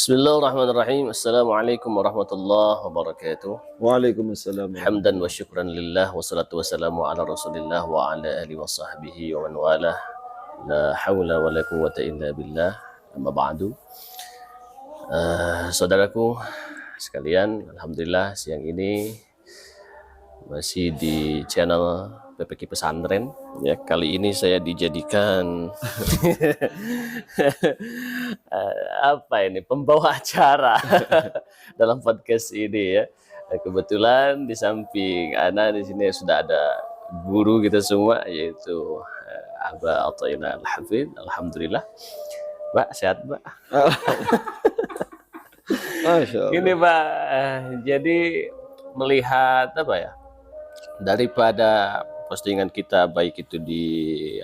Bismillahirrahmanirrahim. Assalamualaikum warahmatullahi wabarakatuh. Waalaikumsalam Hamdan wa warahmatullahi. syukran lillah wa salatu wassalamu ala rasulillah wa ala alihi wa sahbihi wa man walah. La hawla wa la quwwata illa billah. Amma ba'du. Saudaraku sekalian, alhamdulillah siang ini masih di channel PPK Pesantren. Ya, kali ini saya dijadikan apa ini, pembawa acara dalam podcast ini ya. Kebetulan di samping Ana di sini sudah ada guru kita semua, yaitu Aba Athaina Al-Hafidh. Alhamdulillah. Mbak, sehat Mbak? Masya Allah. Ini Mbak, jadi melihat apa ya, daripada postingan kita baik itu di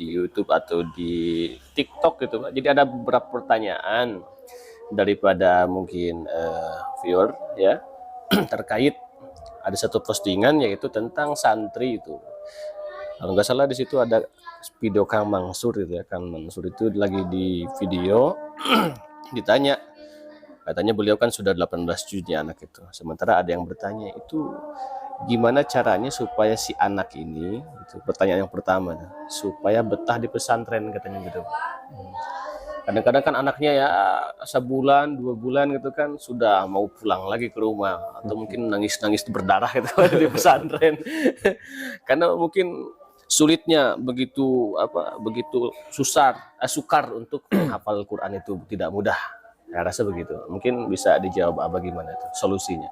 YouTube atau di TikTok gitu Pak. Jadi ada beberapa pertanyaan daripada mungkin viewer ya terkait ada satu postingan yaitu tentang santri itu. Kalau nggak salah di situ ada video Kang Mansur itu ya. Kang Mansur itu lagi di video ditanya, katanya beliau kan sudah 18 juznya anak itu. Sementara ada yang bertanya itu gimana caranya supaya si anak ini, itu pertanyaan yang pertama, supaya betah di pesantren katanya gitu. Kadang-kadang kan anaknya ya sebulan, 2 bulan gitu kan sudah mau pulang lagi ke rumah atau mungkin nangis-nangis berdarah gitu di pesantren. Karena mungkin sulitnya begitu sukar untuk hafal Quran itu tidak mudah. Saya rasa begitu. Mungkin bisa dijawab apa gimana itu solusinya.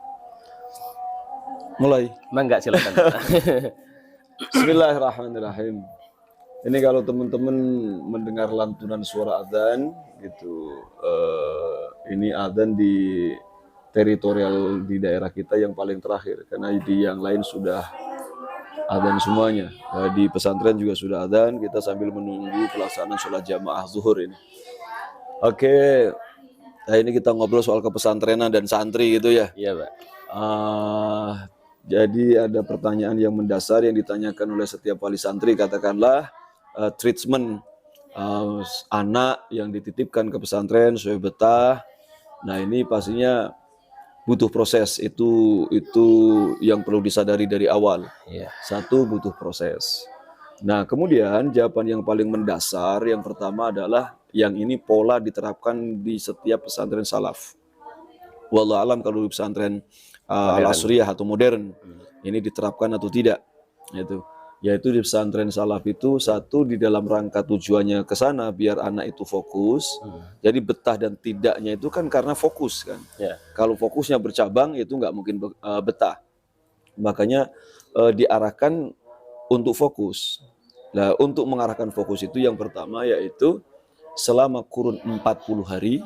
Mulai. Enggak, silakan. Bismillahirrahmanirrahim. Ini kalau teman-teman mendengar lantunan suara adzan gitu, ini adzan di teritorial di daerah kita yang paling terakhir, karena di yang lain sudah adzan semuanya. Di pesantren juga sudah adzan. Kita sambil menunggu pelaksanaan sholat jamaah zuhur ini. Oke, nah ini kita ngobrol soal kepesantrenan dan santri gitu ya. Iya, Pak. Jadi ada pertanyaan yang mendasar yang ditanyakan oleh setiap wali santri, katakanlah treatment anak yang dititipkan ke pesantren supaya betah. Nah ini pastinya butuh proses, itu yang perlu disadari dari awal. Iya. Satu, butuh proses. Nah kemudian jawaban yang paling mendasar yang pertama adalah yang ini pola diterapkan di setiap pesantren salaf. Wallahu alam kalau di pesantren al-asriyah atau modern ini diterapkan atau tidak, yaitu di pesantren salaf itu satu, di dalam rangka tujuannya ke sana biar anak itu fokus. Jadi betah dan tidaknya itu kan karena fokus kan. Kalau fokusnya bercabang itu nggak mungkin betah. Makanya diarahkan untuk fokus. Nah, untuk mengarahkan fokus itu yang pertama yaitu selama kurun 40 hari.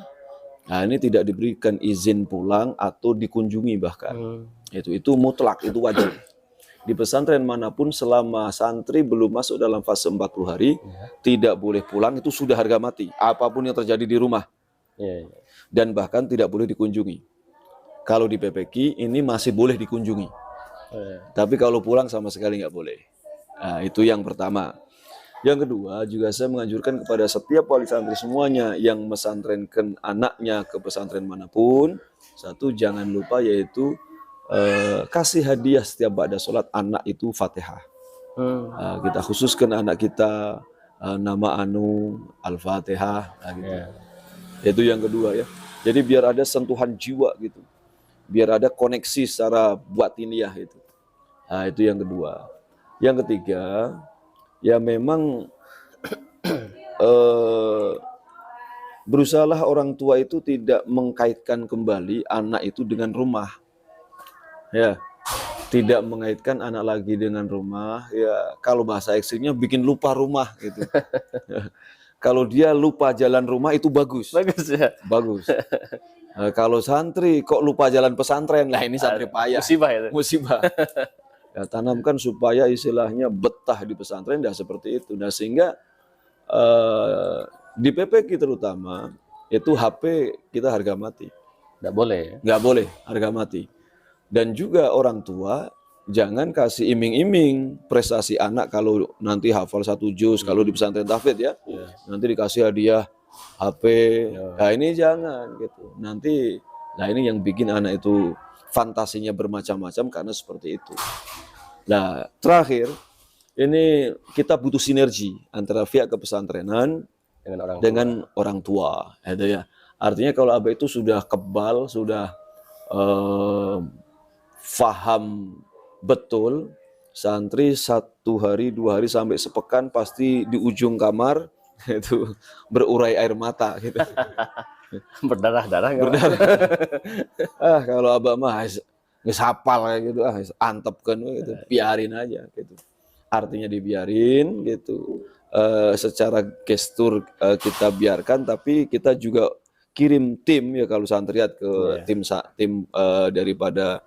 Nah, ini tidak diberikan izin pulang atau dikunjungi bahkan. Itu mutlak, itu wajib. Di pesantren manapun selama santri belum masuk dalam fase 40 hari, tidak boleh pulang, itu sudah harga mati. Apapun yang terjadi di rumah. Dan bahkan tidak boleh dikunjungi. Kalau di PPK ini masih boleh dikunjungi. Tapi kalau pulang sama sekali nggak boleh. Nah, itu yang pertama. Yang kedua, juga saya menganjurkan kepada setiap wali santri semuanya yang mesantrenkan anaknya ke pesantren manapun, satu, jangan lupa yaitu kasih hadiah setiap ba'da sholat anak itu Fatihah. Kita khususkan anak kita nama Anu Al-Fatihah. Itu yang kedua ya. Jadi biar ada sentuhan jiwa gitu. Biar ada koneksi secara batiniah itu. Nah, itu yang kedua. Yang ketiga, ya memang berusahalah orang tua itu tidak mengkaitkan kembali anak itu dengan rumah. Ya, tidak mengaitkan anak lagi dengan rumah. Ya, kalau bahasa ekstrimnya bikin lupa rumah gitu. Kalau dia lupa jalan rumah itu bagus. Bagus ya. Bagus. Kalau santri kok lupa jalan pesantren, lah ini santri payah. Musibah itu. Musibah. Ya, tanamkan supaya istilahnya betah di pesantren, dah seperti itu. Nah sehingga di PPK terutama itu HP kita harga mati. Nggak boleh. Nggak boleh harga mati. Dan juga orang tua jangan kasih iming-iming prestasi anak kalau nanti hafal 1 juz, kalau di pesantren tahfidz ya. Nanti dikasih hadiah HP. Nah ini jangan gitu. Nanti, nah ini yang bikin anak itu fantasinya bermacam-macam karena seperti itu. Nah terakhir, ini kita butuh sinergi antara pihak kepesantrenan dengan orang tua. Itu ya. Artinya kalau abah itu sudah kebal, sudah faham betul, santri 1 hari 2 hari sampai sepekan pasti di ujung kamar itu berurai air mata gitu. Berdarah-darah nggak? Kalau abah mah nggak hafal kayak gitu, antepkan gitu, biarin aja gitu. Artinya dibiarin gitu. Secara gestur kita biarkan, tapi kita juga kirim tim ya kalau santriat ke tim daripada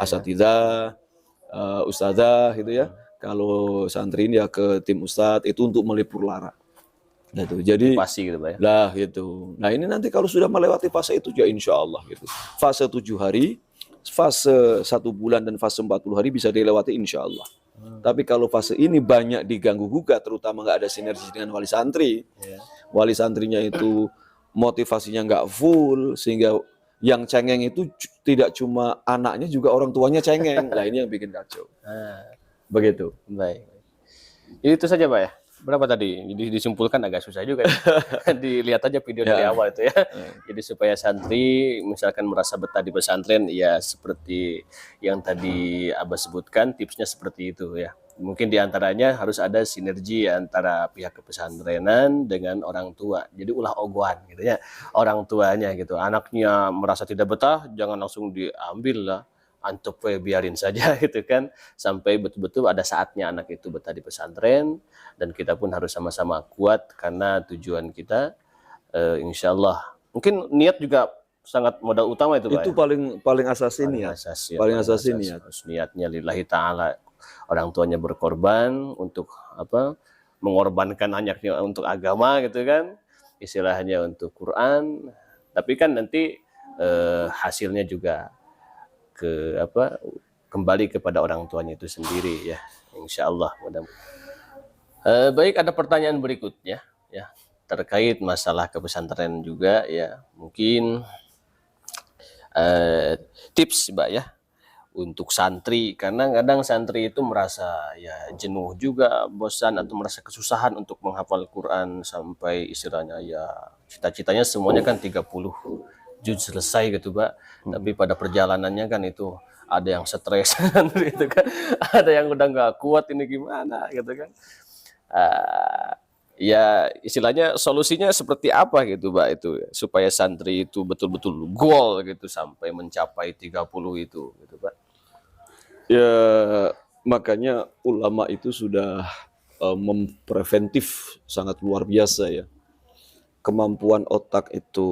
asatidzah, ustadzah gitu ya. Kalau santri ini ya ke tim ustadz itu untuk melipur lara. Gitu. Jadi pasti gitu, Pak ya. Lah gitu. Nah ini nanti kalau sudah melewati fase itu ya insya Allah gitu. Fase 7 hari, fase 1 bulan dan fase 40 hari bisa dilewati insya Allah. Tapi kalau fase ini banyak diganggu gugat, terutama nggak ada sinergi dengan wali santri, wali santrinya itu motivasinya nggak full, sehingga yang cengeng itu tidak cuma anaknya, juga orang tuanya cengeng. Nah ini yang bikin kacau. Begitu. Baik. Itu saja, Pak ya. Berapa tadi? Jadi disimpulkan agak susah juga. Dilihat aja video dari awal itu ya. Jadi supaya santri misalkan merasa betah di pesantren, ya seperti yang tadi Abah sebutkan, tipsnya seperti itu ya. Mungkin diantaranya harus ada sinergi antara pihak kepesantrenan dengan orang tua. Jadi ulah ogohan gitu ya, orang tuanya gitu. Anaknya merasa tidak betah, jangan langsung diambil lah. Antup biarin saja gitu kan, sampai betul-betul ada saatnya anak itu betah di pesantren, dan kita pun harus sama-sama kuat karena tujuan kita insya Allah. Mungkin niat juga sangat modal utama itu, Pak. Itu paling asasi niat. Paling asasi niat. Niatnya lillahi ta'ala, orang tuanya berkorban untuk apa? Mengorbankan anaknya untuk agama gitu kan, istilahnya untuk Quran. Tapi kan nanti hasilnya juga kembali kepada orang tuanya itu sendiri ya, insya Allah. Baik, ada pertanyaan berikutnya ya terkait masalah kepesantren juga ya, mungkin tips Mbak ya untuk santri, karena kadang santri itu merasa ya jenuh juga, bosan atau merasa kesusahan untuk menghafal Quran sampai istilahnya ya cita-citanya semuanya kan 30 juz selesai gitu, Pak. Tapi pada perjalanannya kan itu ada yang stres gitu kan, ada yang udah nggak kuat ini gimana gitu kan. Ya istilahnya solusinya seperti apa gitu, Pak, itu supaya santri itu betul-betul goal gitu sampai mencapai 30 itu gitu, Pak. Ya makanya ulama itu sudah mempreventif sangat luar biasa ya. Kemampuan otak itu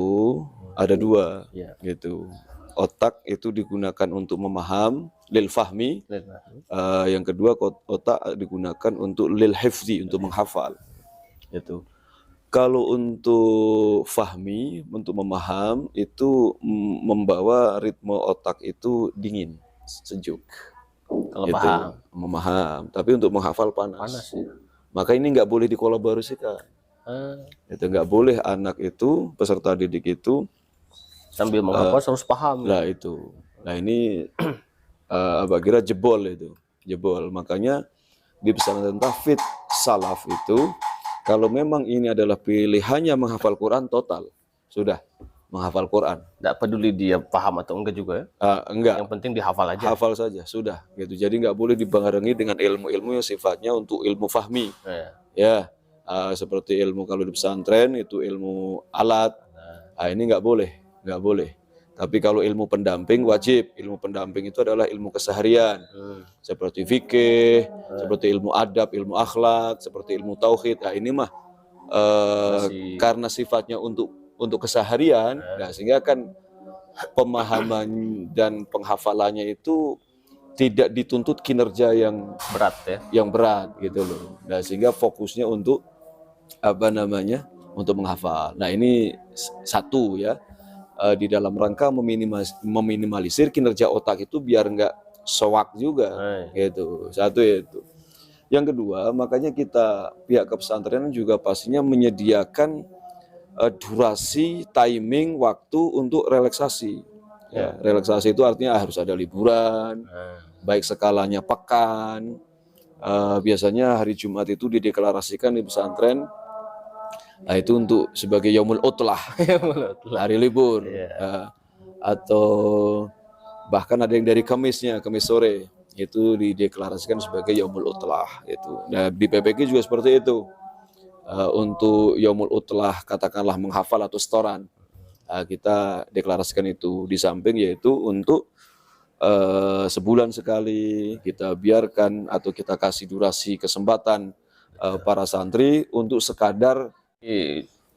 ada 2 gitu. Otak itu digunakan untuk memaham, lil fahmi. Yang kedua otak digunakan untuk lil hifzi, untuk menghafal. Itu. Kalau untuk fahmi, untuk memaham, itu membawa ritme otak itu dingin, sejuk. Kalau itu, memaham. Tapi untuk menghafal panas ya. Maka ini nggak boleh dikolaborasikan. Itu nggak boleh anak itu, peserta didik itu sambil menghafal harus paham. Lah itu. Nah ini Abah kira jebol itu. Jebol. Makanya di pesantren tahfidz salaf itu, kalau memang ini adalah pilihannya menghafal Quran total, sudah menghafal Quran. Nggak peduli dia paham atau enggak juga ya? Enggak. Yang penting dihafal aja. Hafal saja, sudah. Gitu. Jadi nggak boleh dibarengi dengan ilmu-ilmu yang sifatnya untuk ilmu fahmi. Ya, seperti ilmu kalau di pesantren itu ilmu alat. Ini nggak boleh. Nggak boleh. Tapi kalau ilmu pendamping wajib. Ilmu pendamping itu adalah ilmu keseharian, seperti fikih, seperti ilmu adab, ilmu akhlak, seperti ilmu tauhid. Nah ini mah karena sifatnya untuk keseharian, nah, sehingga kan pemahaman dan penghafalannya itu tidak dituntut kinerja yang berat ya, yang berat gitu loh. Nah sehingga fokusnya untuk untuk menghafal. Nah ini satu ya. Di dalam rangka meminimalisir kinerja otak itu biar nggak sewak juga, gitu. Satu itu. Yang kedua, makanya kita pihak kepesantrenan juga pastinya menyediakan durasi, timing, waktu untuk relaksasi. Ya, relaksasi itu artinya harus ada liburan, baik skalanya pekan. Biasanya hari Jumat itu dideklarasikan di pesantren, nah itu untuk sebagai yaumul utlah, hari libur. Atau bahkan ada yang dari Kamis sore itu dideklarasikan sebagai yaumul utlah itu. Nah di PPG juga seperti itu. Untuk yaumul utlah katakanlah menghafal atau setoran, kita deklarasikan itu. Di samping yaitu untuk sebulan sekali kita biarkan atau kita kasih durasi kesempatan para santri untuk sekadar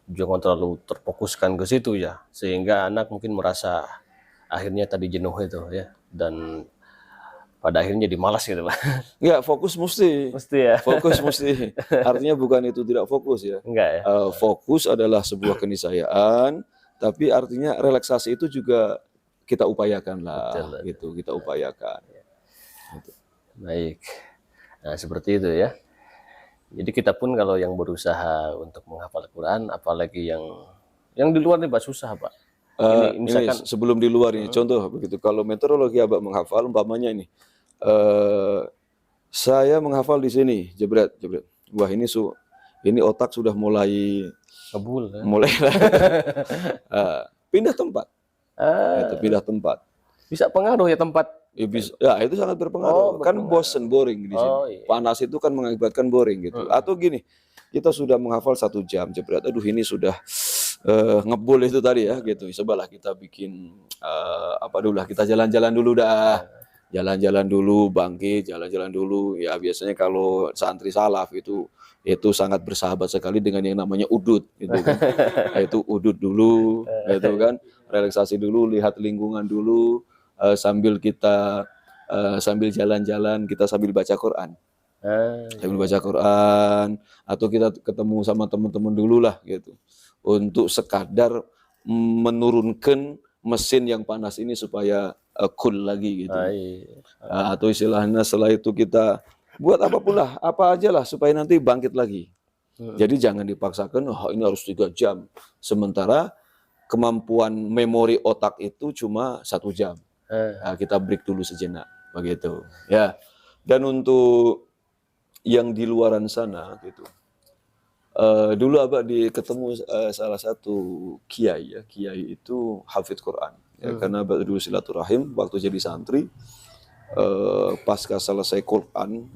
jangan terlalu terfokuskan ke situ ya, sehingga anak mungkin merasa akhirnya tadi jenuh itu ya, dan pada akhirnya jadi malas gitu Pak. Ya fokus mesti ya. Fokus mesti. Artinya bukan itu tidak fokus ya. Enggak ya. Fokus adalah sebuah keniscayaan, tapi artinya relaksasi itu juga kita upayakan lah. Betul, gitu kita upayakan. Gitu. Baik. Nah seperti itu ya. Jadi kita pun kalau yang berusaha untuk menghafal Quran, apalagi yang di luar nih Pak, susah Pak. Ini misalkan ini sebelum di luar ini contoh begitu. Kalau meteorologi Abah menghafal, umpamanya ini, saya menghafal di sini, jebret. Wah ini otak sudah mulai ngebul, ya? Mulai pindah tempat. Itu pindah tempat. Bisa pengaruh ya tempat. Ya itu sangat berpengaruh. Kan bosen, boring di sini. Iya. Panas itu kan mengakibatkan boring gitu. Atau gini, kita sudah menghafal 1 jam jebret. Aduh ini sudah ngebul itu tadi ya gitu. Cobalah kita bikin apa dulu lah, kita jalan-jalan dulu dah. Jalan-jalan dulu, bangkit, jalan-jalan dulu. Ya biasanya kalau santri salaf itu sangat bersahabat sekali dengan yang namanya udud gitu kan. Itu udud dulu gitu kan. Relaksasi dulu, lihat lingkungan dulu. Sambil kita sambil jalan-jalan kita sambil baca Quran, sambil baca Quran, atau kita ketemu sama teman-teman dulu lah gitu, untuk sekadar menurunkan mesin yang panas ini supaya cool lagi gitu. Atau istilahnya setelah itu kita buat apapun lah, apa aja lah supaya nanti bangkit lagi. Jadi jangan dipaksakan, ini harus 3 jam, sementara kemampuan memori otak itu cuma 1 jam. Nah, kita break dulu sejenak begitu ya. Dan untuk yang di luaran sana gitu, dulu Abah ketemu salah satu kiai ya. Kiai itu hafidz Quran ya, karena Abah dulu silaturahim waktu jadi santri. Pasca selesai Quran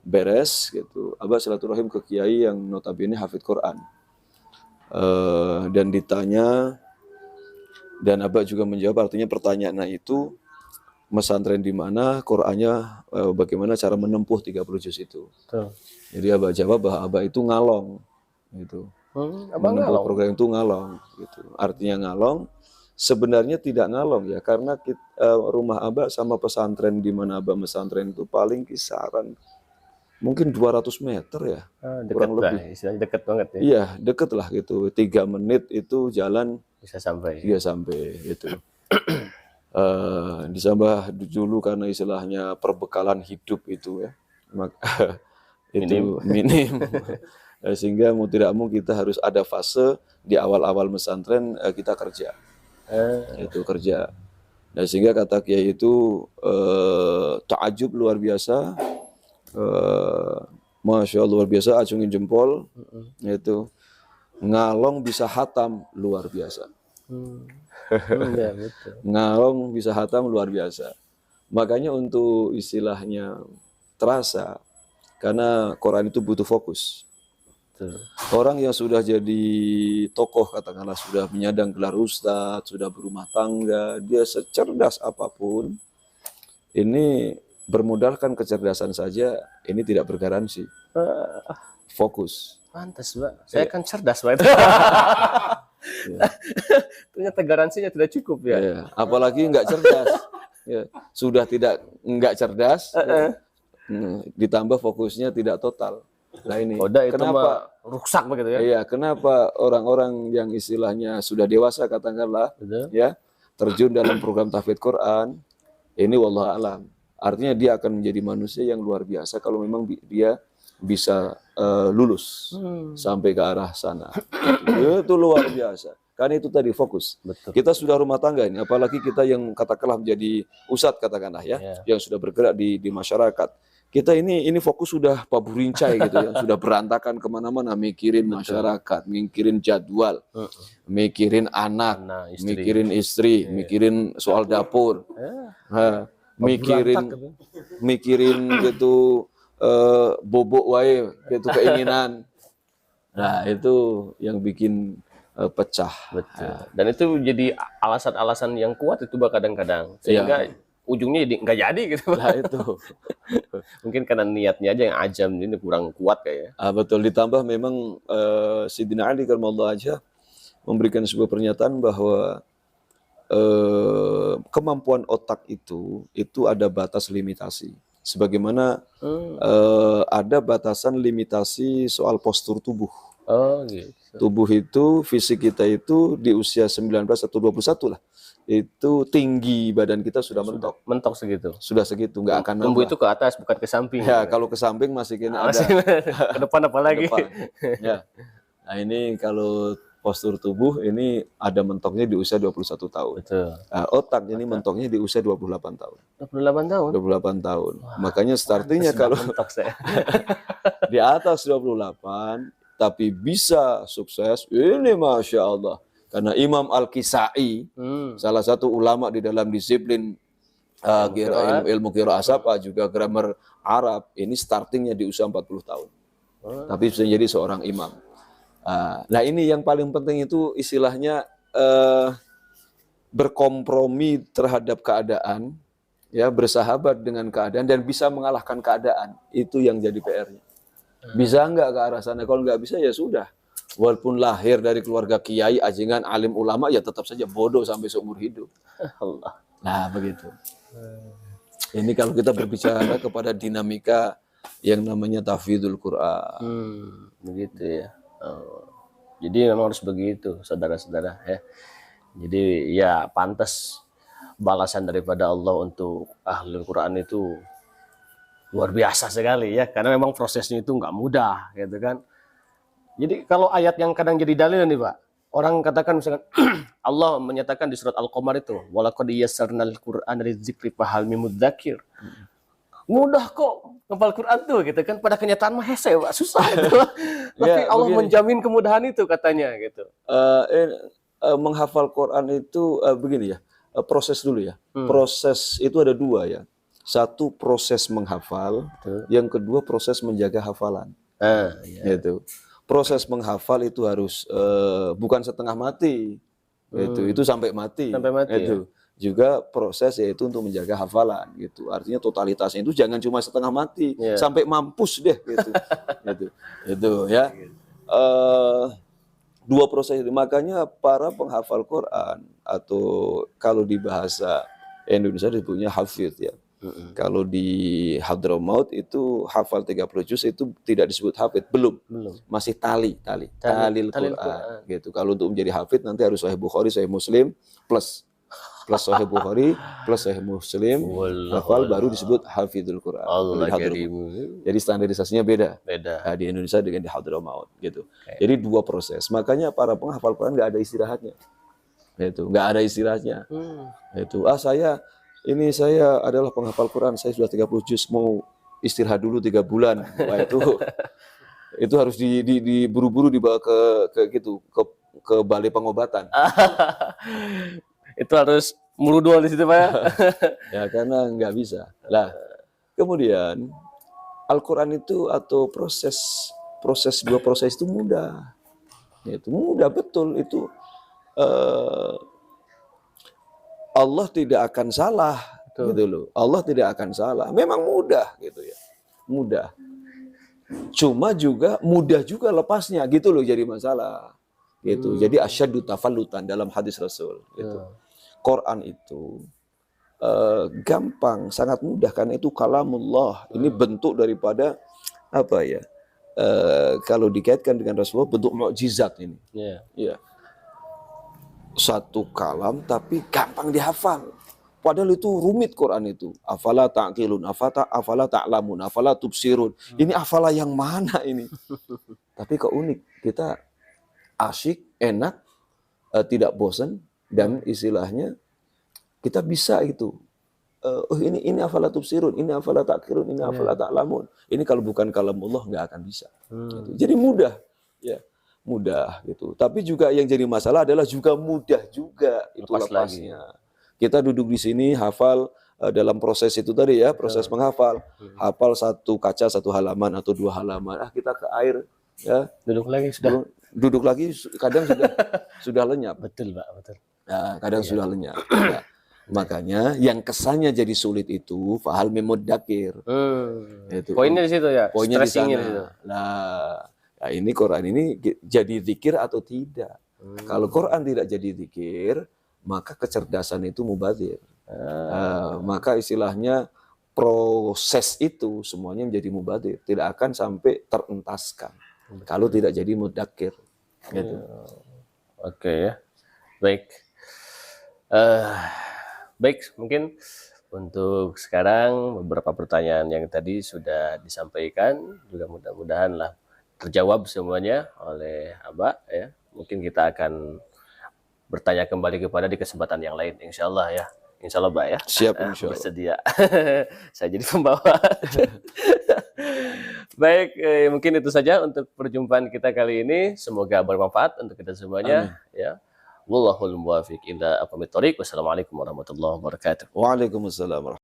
beres gitu, Abah silaturahim ke kiai yang notabene hafidz Quran, dan ditanya. Dan Abah juga menjawab, artinya pertanyaan itu mesantren di mana, Qur'annya bagaimana cara menempuh 30 juz itu. Jadi Abah jawab bahwa Abah itu ngalong gitu. Menempuh program itu ngalong gitu. Artinya ngalong, sebenarnya tidak ngalong ya, karena rumah Abah sama pesantren di mana Abah mesantren itu paling kisaran mungkin 200 meter ya. Kurang lebih. Istilahnya dekat banget ya. Iya, dekat lah gitu. 3 menit itu jalan bisa sampai gitu. Disambah dulu karena istilahnya perbekalan hidup itu ya, itu minim. Sehingga mau tidak mau kita harus ada fase di awal-awal mesantren kita kerja, itu kerja. Nah, sehingga kata kiai itu ta'ajub luar biasa, masya Allah luar biasa, acungin jempol, itu ngalong bisa hatam luar biasa. Ya, betul. Ngalong bisa hatam luar biasa. Makanya untuk istilahnya terasa, karena Quran itu butuh fokus. Betul. Orang yang sudah jadi tokoh, katakanlah sudah menyandang gelar ustadz, sudah berumah tangga, dia secerdas apapun, ini bermodalkan kecerdasan saja, ini tidak bergaransi. Fokus. Pantas, Pak. Saya kan cerdas, Pak. Ternyata garansinya tidak cukup ya. Apalagi nggak cerdas. Sudah nggak cerdas, ditambah fokusnya tidak total. Nah ini kenapa rusak begitu ya? Iya, kenapa orang-orang yang istilahnya sudah dewasa katakanlah, ya, terjun dalam program tahfidz Quran, ini wallahu alam. Artinya dia akan menjadi manusia yang luar biasa kalau memang dia bisa lulus sampai ke arah sana. Itu luar biasa. Karena itu tadi fokus. Betul. Kita sudah rumah tangga ini, apalagi kita yang katakanlah menjadi ustadz katakanlah ya, yang sudah bergerak di masyarakat. Kita ini fokus sudah paburincai gitu ya, sudah berantakan kemana-mana, mikirin masyarakat, mikirin jadwal, mikirin anak, mikirin istri, mikirin soal dapur, mikirin gitu bobok wae gitu keinginan. Nah itu yang bikin pecah. Betul. Dan itu jadi alasan-alasan yang kuat itu kadang-kadang sehingga ujungnya jadi nggak jadi gitu. Nah itu mungkin karena niatnya aja yang ajam ini kurang kuat kayaknya. Betul, ditambah memang Sayyidina Ali karramallahu aja memberikan sebuah pernyataan bahwa kemampuan otak itu ada batas limitasi. Sebagaimana ada batasan limitasi soal postur tubuh. Oh gitu. Tubuh itu, fisik kita itu di usia 19 atau 21 lah. Itu tinggi badan kita sudah mentok. Mentok segitu. Sudah segitu, nggak akan tumbuh nambah. itu ke atas bukan ke samping. Ya, kalau ke samping masih kena ada. Ke depan apa lagi? Ya. Nah, ini kalau postur tubuh ini ada mentoknya di usia 21 tahun. Betul. Nah, otak ini mentoknya di usia 28 tahun. 28 tahun? 28 tahun. Wah, makanya startingnya kalau mentok saya. di atas 28 tapi bisa sukses, ini Masya Allah. Karena Imam Al-Kisai, salah satu ulama di dalam disiplin ilmu qiraah apa juga grammar Arab, ini startingnya di usia 40 tahun. Tapi bisa jadi seorang imam. Nah ini yang paling penting itu istilahnya berkompromi terhadap keadaan, ya bersahabat dengan keadaan dan bisa mengalahkan keadaan. Itu yang jadi PR-nya. Bisa nggak ke arah sana? Kalau nggak bisa ya sudah. Walaupun lahir dari keluarga kiai, ajingan, alim ulama, ya tetap saja bodoh sampai seumur hidup. Allah. Nah begitu. Ini kalau kita berbicara kepada dinamika yang namanya tahfidzul Quran. Begitu ya. Jadi memang harus begitu, saudara-saudara ya. Jadi ya pantas balasan daripada Allah untuk ahlul Quran itu luar biasa sekali ya, karena memang prosesnya itu nggak mudah gitu kan. Jadi kalau ayat yang kadang jadi dalil nih Pak, orang katakan misalkan Allah menyatakan di surat Al-Qamar itu walaqad yassarnal Qur'ana lidzikri fahal mim mudzakir. Mudah kok ngapal Quran tuh gitu kan, pada kenyataan mah hese Pak, susah itu. Tapi Ya, Allah begini. menjamin kemudahan itu katanya gitu. Menghafal Quran itu begini ya, proses dulu ya. Proses itu ada dua ya. Satu proses menghafal, yang kedua proses menjaga hafalan. Iya. Gitu. Proses menghafal itu harus bukan setengah mati, itu sampai mati. Sampai mati, itu. Juga proses yaitu untuk menjaga hafalan, gitu. Artinya totalitasnya itu jangan cuma setengah mati, sampai mampus deh, gitu. Itu ya. Dua proses itu. Makanya para penghafal Quran atau kalau di bahasa Indonesia disebutnya hafidz ya. Kalau di Hadramaut itu hafal 30 juz itu tidak disebut hafidz, belum. Masih talil Quran gitu. Kalau untuk menjadi hafidz nanti harus Sahih Bukhari, Sahih Muslim plus Sahih Bukhari plus Sahih Muslim hafal baru disebut hafidul Quran. Jadi standarisasinya beda. Nah, di Indonesia dengan di Hadramaut gitu. Jadi dua proses. Makanya para penghafal Quran nggak ada istirahatnya. Itu nggak ada istirahatnya. Itu saya adalah penghafal Quran, saya sudah 30 juz, mau istirahat dulu 3 bulan. Wah, itu harus diburu-buru dibawa ke balai pengobatan. Itu harus merudul di situ Pak ya. Ya karena nggak bisa. Lah, kemudian Al-Quran itu atau dua proses itu mudah. Itu mudah betul itu. Allah tidak akan salah, gitu loh. Allah tidak akan salah. Memang mudah, gitu ya. Mudah. Cuma juga mudah juga lepasnya, gitu loh jadi masalah. Gitu. Jadi asyaddu tafallutan dalam hadis Rasul. Gitu. Quran itu gampang, sangat mudah karena itu kalamullah. Ini bentuk daripada apa ya? Kalau dikaitkan dengan Rasulullah bentuk mukjizat ini. Ya. Satu kalam tapi gampang dihafal. Padahal itu rumit Quran itu. Afala ta'qilun, afala ta'lamun, afala tubsirun. Ini afala yang mana ini? Tapi kok unik. Kita asyik, enak, tidak bosan, dan istilahnya kita bisa itu. Ini afala tubsirun, ini afala ta'qilun, ini afala ta'lamun. Ini kalau bukan kalamullah nggak akan bisa. Gitu. Jadi mudah, ya. Mudah gitu. Tapi juga yang jadi masalah adalah juga mudah juga itu lepasnya. Kita duduk di sini hafal dalam proses itu tadi ya, proses menghafal. Hafal satu kaca, satu halaman atau dua halaman. Kita ke air ya, Duduk lagi sudah. Duduk lagi kadang sudah lenyap. Betul, Pak, betul. Nah, kadang sudah lenyap. Ya. Makanya yang kesannya jadi sulit itu fahal memudakir. Itu. Poinnya di situ ya. Poinnya di Stressingnya sana. Nah, ini Quran ini jadi zikir atau tidak? Kalau Quran tidak jadi zikir, maka kecerdasan itu mubadzir. Maka istilahnya proses itu semuanya menjadi mubadzir, tidak akan sampai terentaskan. Kalau tidak jadi mudakir. Gitu. Oke ya. Baik. Baik, mungkin untuk sekarang beberapa pertanyaan yang tadi sudah disampaikan juga mudah-mudahan lah terjawab semuanya oleh Abah ya. Mungkin kita akan bertanya kembali kepada di kesempatan yang lain, insya Allah ya. Insya Allah, Mbak ya. Siap, insya Allah. Bersedia. Saya jadi pembawa. Baik, mungkin itu saja untuk perjumpaan kita kali ini. Semoga bermanfaat untuk kita semuanya. Amin. Ya. Wallahul muwaffiq ila aqwamit thoriq. Wassalamualaikum warahmatullahi wabarakatuh. Waalaikumsalam.